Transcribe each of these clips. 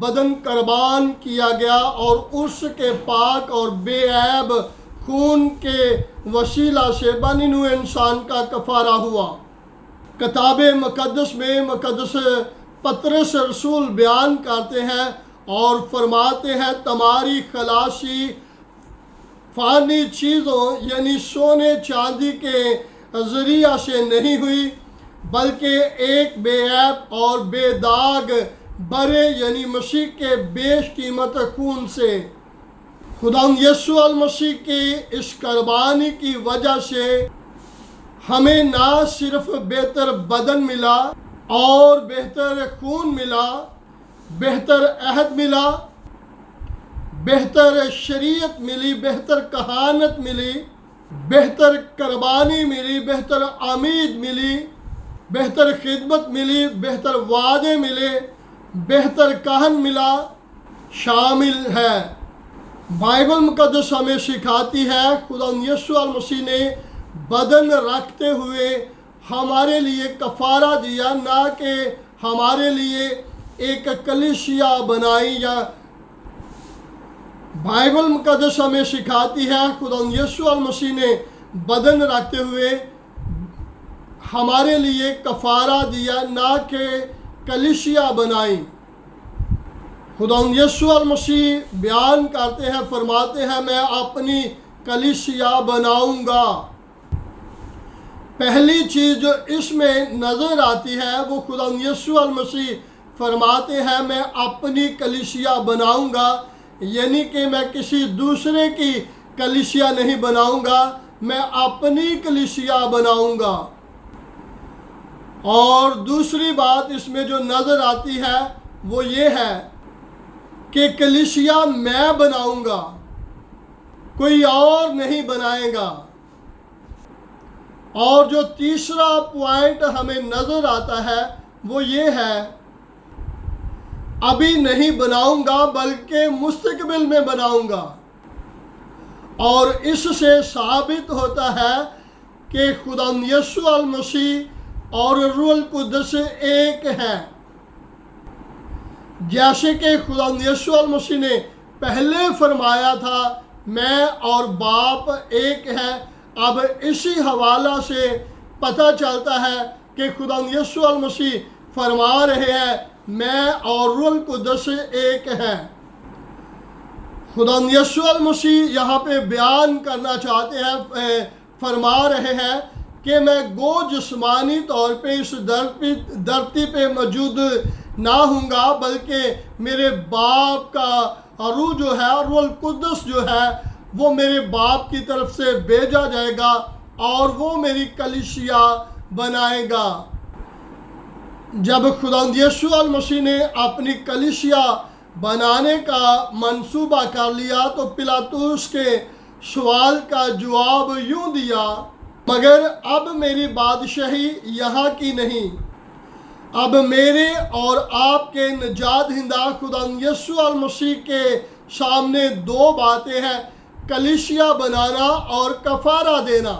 بدن قربان کیا گیا اور اس کے پاک اور بے عیب خون کے وسیلہ سے بنی نوع انسان کا کفارہ ہوا۔ کتاب مقدس میں مقدس پطرس رسول بیان کرتے ہیں اور فرماتے ہیں تمہاری خلاصی فانی چیزوں یعنی سونے چاندی کے ذریعہ سے نہیں ہوئی بلکہ ایک بے عیب اور بے داغ برے یعنی مسیح کے بیش قیمت خون سے۔ خداوند یسوع المسیح کی اس قربانی کی وجہ سے ہمیں نہ صرف بہتر بدن ملا اور بہتر خون ملا، بہتر عہد ملا، بہتر شریعت ملی، بہتر کہانت ملی، بہتر قربانی ملی، بہتر امید ملی، بہتر خدمت ملی، بہتر وعدے ملے، بہتر کہن ملا، شامل ہے۔ بائبل مقدس ہمیں سکھاتی ہے خداوند یسوع المسیح نے بدن رکھتے ہوئے ہمارے لیے کفارہ دیا، نہ کہ ہمارے لیے ایک کلیسیا بنائی۔ یا بائبل مقدس ہمیں سکھاتی ہے خداوند یسوع المسیح نے بدن رکھتے ہوئے ہمارے لیے کفارہ دیا، نہ کہ کلیسیا بنائی۔ خداوند یسوع المسیح بیان کرتے ہیں، فرماتے ہیں میں اپنی کلیسیا بناؤں گا۔ پہلی چیز جو اس میں نظر آتی ہے وہ خداوند یسوع المسیح فرماتے ہیں میں اپنی کلیسیا بناؤں گا، یعنی کہ میں کسی دوسرے کی کلیسیا نہیں بناؤں گا، میں اپنی کلیسیا بناؤں گا۔ اور دوسری بات اس میں جو نظر آتی ہے وہ یہ ہے کہ کلیسیا میں بناؤں گا، کوئی اور نہیں بنائے گا۔ اور جو تیسرا پوائنٹ ہمیں نظر آتا ہے وہ یہ ہے ابھی نہیں بناؤں گا بلکہ مستقبل میں بناؤں گا۔ اور اس سے ثابت ہوتا ہے کہ خداوند یسوع المسیح اور روح القدس ایک ہے۔ جیسے کہ خداوند یسوع المسیح نے پہلے فرمایا تھا میں اور باپ ایک ہے، اب اسی حوالہ سے پتہ چلتا ہے کہ خداوند یسوع المسیح فرما رہے ہیں میں اور روح القدس ایک ہے۔ خداوند یسوع المسیح یہاں پہ بیان کرنا چاہتے ہیں، فرما رہے ہیں کہ میں گو جسمانی طور پہ اس دھرتی پہ موجود نہ ہوں گا، بلکہ میرے باپ کا روح جو ہے، روح القدس جو ہے، وہ میرے باپ کی طرف سے بھیجا جائے گا اور وہ میری کلیسیا بنائے گا۔ جب خداوند یسوع المسیح نے اپنی کلیسیا بنانے کا منصوبہ کر لیا تو پلاطس کے سوال کا جواب یوں دیا مگر اب میری بادشاہی یہاں کی نہیں، اب میرے اور آپ کے نجات دہندہ خداوند یسوع المسیح کے سامنے دو باتیں ہیں، کلیسیا بنانا اور کفارہ دینا۔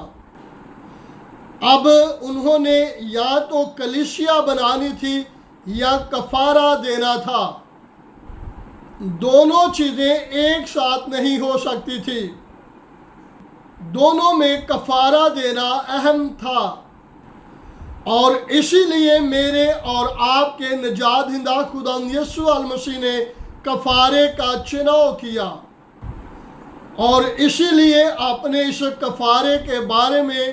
اب انہوں نے یا تو کلیسیا بنانی تھی یا کفارہ دینا تھا، دونوں چیزیں ایک ساتھ نہیں ہو سکتی تھی، دونوں میں کفارہ دینا اہم تھا۔ اور اسی لیے میرے اور آپ کے نجات دہندہ خداوند یسوع المسیح نے کفارے کا چناؤ کیا، اور اسی لیے اپنے اس کفارے کے بارے میں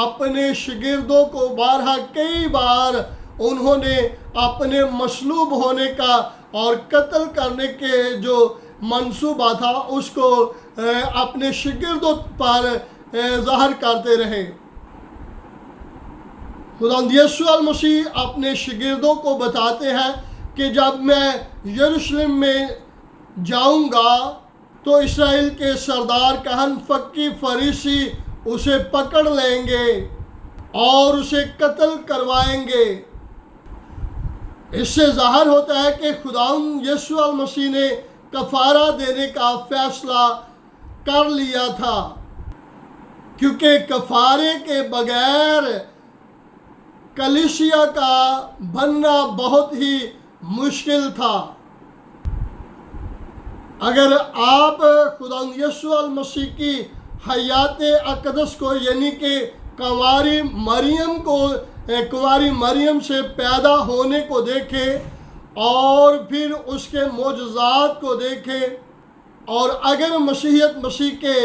اپنے شاگردوں کو بارہا کئی بار انہوں نے اپنے مصلوب ہونے کا اور قتل کرنے کے جو منصوبہ تھا اس کو اپنے شاگردوں پر ظاہر کرتے رہے۔ خداوند یسوع المسیح اپنے شاگردوں کو بتاتے ہیں کہ جب میں یروشلم میں جاؤں گا تو اسرائیل کے سردار کہن فقی فریسی اسے پکڑ لیں گے اور اسے قتل کروائیں گے۔ اس سے ظاہر ہوتا ہے کہ خداوند یسوع المسیح نے کفارہ دینے کا فیصلہ کر لیا تھا، کیونکہ کفارے کے بغیر کلیسیا کا بننا بہت ہی مشکل تھا۔ اگر آپ خدا یسوع المسیح کی حیات اقدس کو یعنی کہ کنواری مریم سے پیدا ہونے کو دیکھیں اور پھر اس کے معجزات کو دیکھیں، اور اگر مسیح کے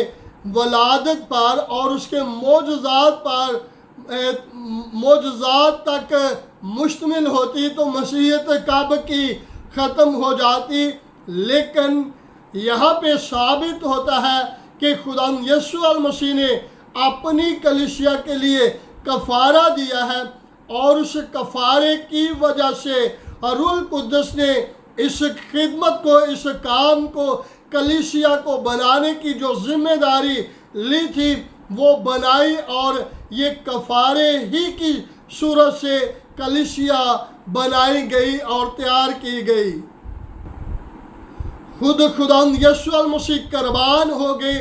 ولادت پر اور اس کے معجزات تک مشتمل ہوتی تو مسیحیت کب کی ختم ہو جاتی. لیکن یہاں پہ ثابت ہوتا ہے کہ خدا یسوع المسیح نے اپنی کلیسیا کے لیے کفارہ دیا ہے، اور اس کفارے کی وجہ سے روح القدس نے اس خدمت کو، اس کام کو، کلیسیا کو بنانے کی جو ذمہ داری لی تھی وہ بنائی، اور یہ کفارے ہی کی صورت سے کلیسیا بنائی گئی اور تیار کی گئی. خود خدا یسوع المسیح قربان ہو گئے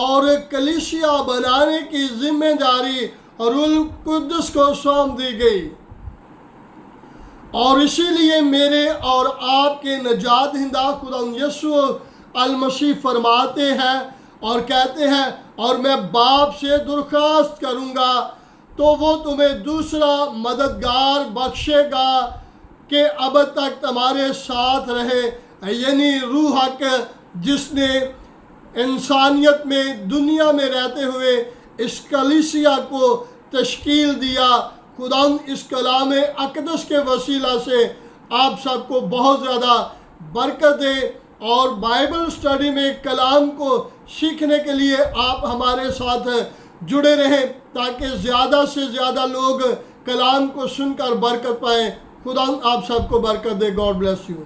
اور کلیسیا بنانے کی ذمہ داری روح القدس کو سونپ دی گئی. اور اسی لیے میرے اور آپ کے نجات دہندہ خدا یسوع المسیح فرماتے ہیں اور کہتے ہیں، اور میں باپ سے درخواست کروں گا تو وہ تمہیں دوسرا مددگار بخشے گا کہ اب تک تمہارے ساتھ رہے، یعنی روح حق، جس نے انسانیت میں دنیا میں رہتے ہوئے اس کلیسیا کو تشکیل دیا. خدا اس کلام اقدس کے وسیلہ سے آپ سب کو بہت زیادہ برکت دے، اور بائبل سٹڈی میں کلام کو سیکھنے کے لیے آپ ہمارے ساتھ جڑے رہیں تاکہ زیادہ سے زیادہ لوگ کلام کو سن کر برکت پائیں. خدا آپ سب کو برکت دے. God bless you.